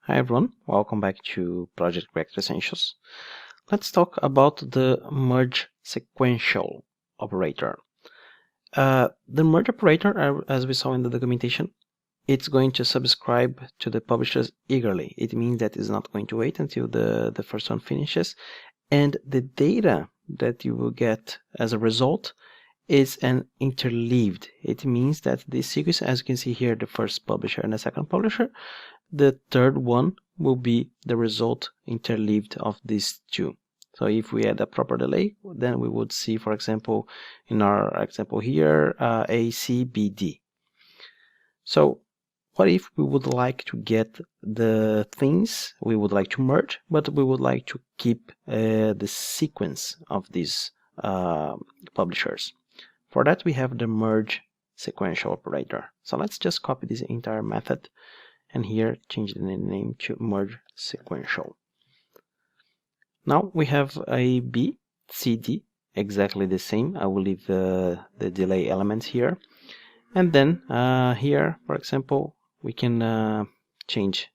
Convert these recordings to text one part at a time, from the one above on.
Hi everyone, welcome back to Project Reactor Essentials. Let's talk about the merge sequential operator. The merge operator, as we saw in the documentation, it's going to subscribe to the publishers eagerly. It means that it's not going to wait until the first one finishes, and the data that you will get as a result is an interleaved. It means that this sequence, as you can see here, the first publisher and the second publisher, the third one will be the result interleaved of these two. So if we add a proper delay, then we would see, for example, in our example here, A, C, B, D. So what if we would like to get the things we would like to merge, but we would like to keep the sequence of these publishers? For that, we have the merge sequential operator. So let's just copy this entire method and here change the name to merge sequential. Now we have a B, C, D, exactly the same. I will leave the delay elements here. And then here, for example, we can change,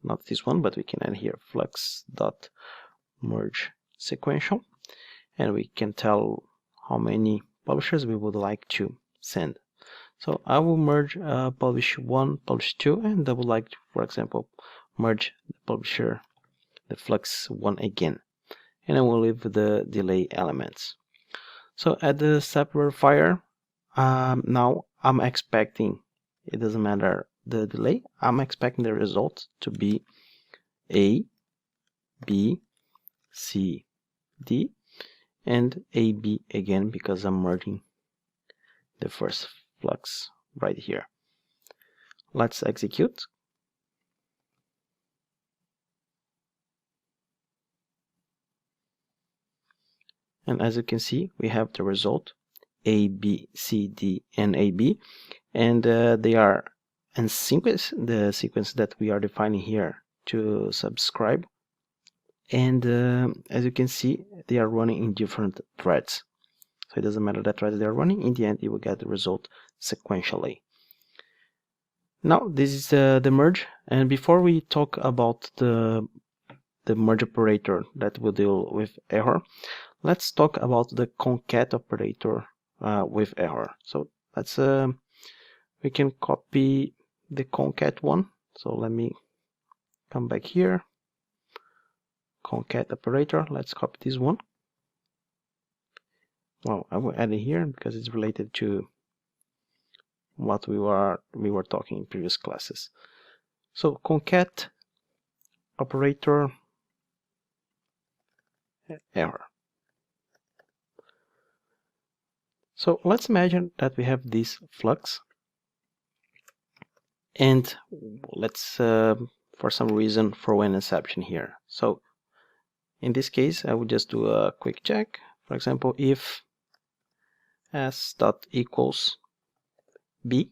not this one, but we can add here flux.merge sequential. And we can tell how many publishers we would like to send. So I will merge publish 1, publish 2, and I would like to, for example, merge the publisher, the flux 1 again. And I will leave the delay elements. So at the step verifier, now I'm expecting, it doesn't matter the delay, I'm expecting the result to be A, B, C, D, and AB again because I'm merging the first flux right here. Let's execute. And as you can see, we have the result A, B, C, D, and AB, and they are in sequence, the sequence that we are defining here to subscribe. And as you can see, they are running in different threads. So it doesn't matter that threads they are running. In the end, you will get the result sequentially. Now this is the merge, and before we talk about the merge operator that will deal with error, let's talk about the concat operator with error. So let's we can copy the concat one. So let me come back here, concat operator. Let's copy this one. Well, I will add it here because it's related to what we were talking in previous classes. So concat operator error. So let's imagine that we have this flux, and let's for some reason throw an exception here. So in this case, I would just do a quick check. For example, if s dot equals b,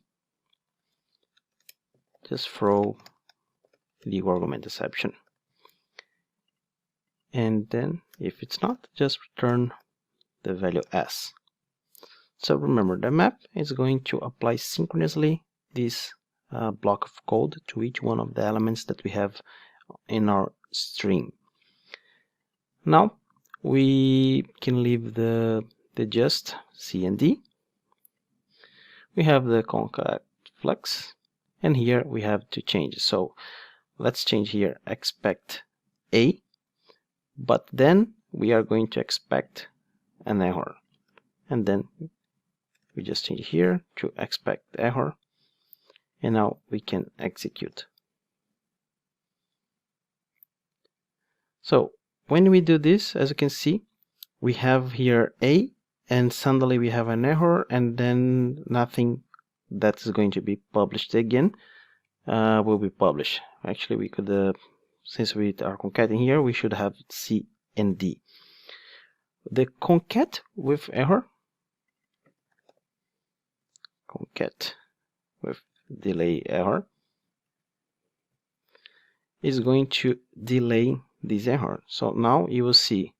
just throw the argument exception. And then if it's not, just return the value s. So remember, the map is going to apply synchronously this block of code to each one of the elements that we have in our string. Now we can leave the just C and D. We have the concat flux, and here we have to change. So let's change here expect A, but then we are going to expect an error, and then we just change here to expect error, and now we can execute. So when we do this, as you can see, we have here A, and suddenly we have an error, and then nothing that is going to be published again will be published. Actually, we could, since we are concating here, we should have C and D. The concat with error, concat with delay error, is going to delay this error. So now you will see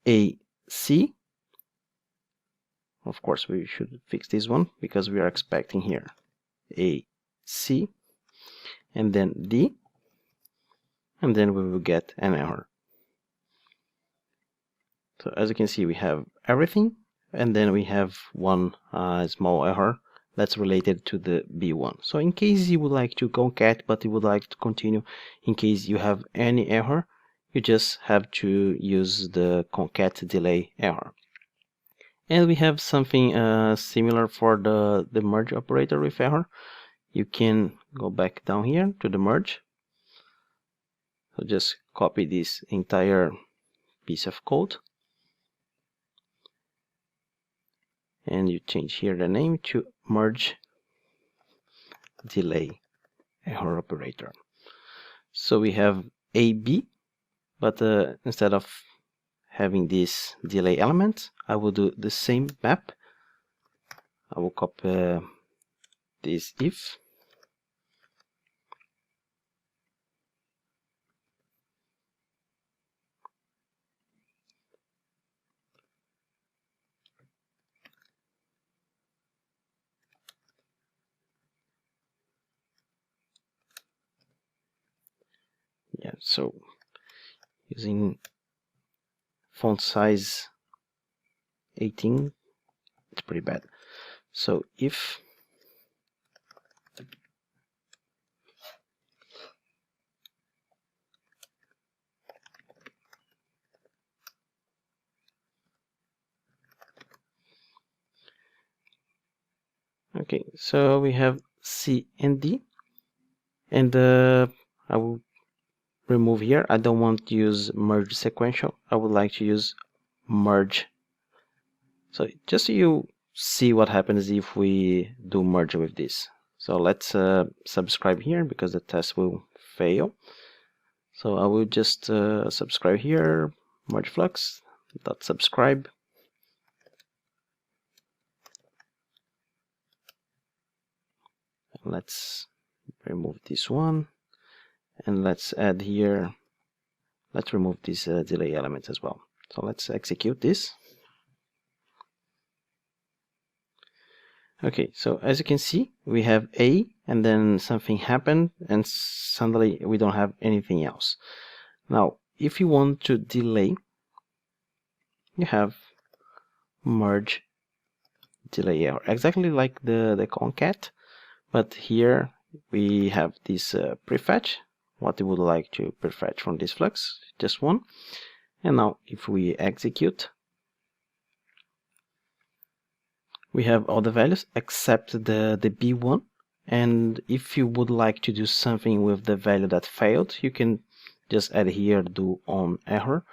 AC. Of course, we should fix this one because we are expecting here AC, and then D, and then we will get an error. So as you can see, we have everything, and then we have one small error that's related to the B1. So in case you would like to concat but you would like to continue, in case you have any error, you just have to use the concatDelayError. And we have something similar for the merge operator with error. You can go back down here to the merge. So just copy this entire piece of code, and you change here the name to mergeDelayError operator. So we have AB, but instead of having this delay element, I will do the same map. I will copy this if, yeah, so using font size 18, it's pretty bad. So if okay, so we have C and D, and I will remove here. I don't want to use merge sequential. I would like to use merge. So just so you see what happens if we do merge with this. So let's subscribe here because the test will fail. So I will just subscribe here, merge flux dot subscribe. Let's remove this one, and let's add here, let's remove this delay element as well. So let's execute this. Okay, so as you can see, we have A, and then something happened, and suddenly we don't have anything else. Now, if you want to delay, you have mergeDelayError, exactly like the concat, but here we have this prefetch, what you would like to prefetch from this flux, just one. And now if we execute, we have all the values except the B1, and if you would like to do something with the value that failed, you can just add here do on error.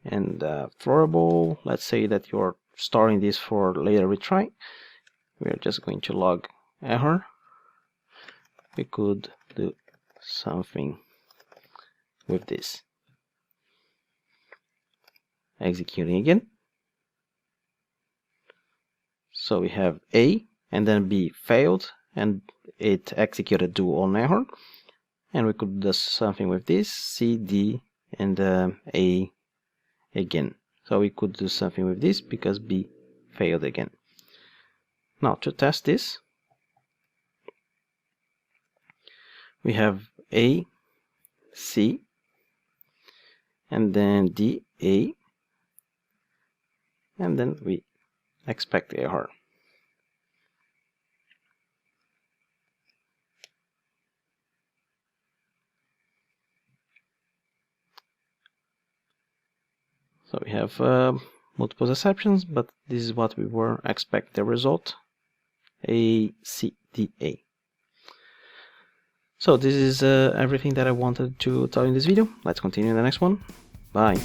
And florable, let's say that you're storing this for later retry, we're just going to log error. We could do something with this. Executing again. So we have A, and then B failed, and it executed do on error. And we could do something with this, C, D, and A again. So we could do something with this because B failed again. Now to test this, we have A, C, and then D, A, and then we expect error. So we have multiple exceptions, but this is what we were expect the result, A, C, D, A. So this is everything that I wanted to tell you in this video. Let's continue in the next one. Bye.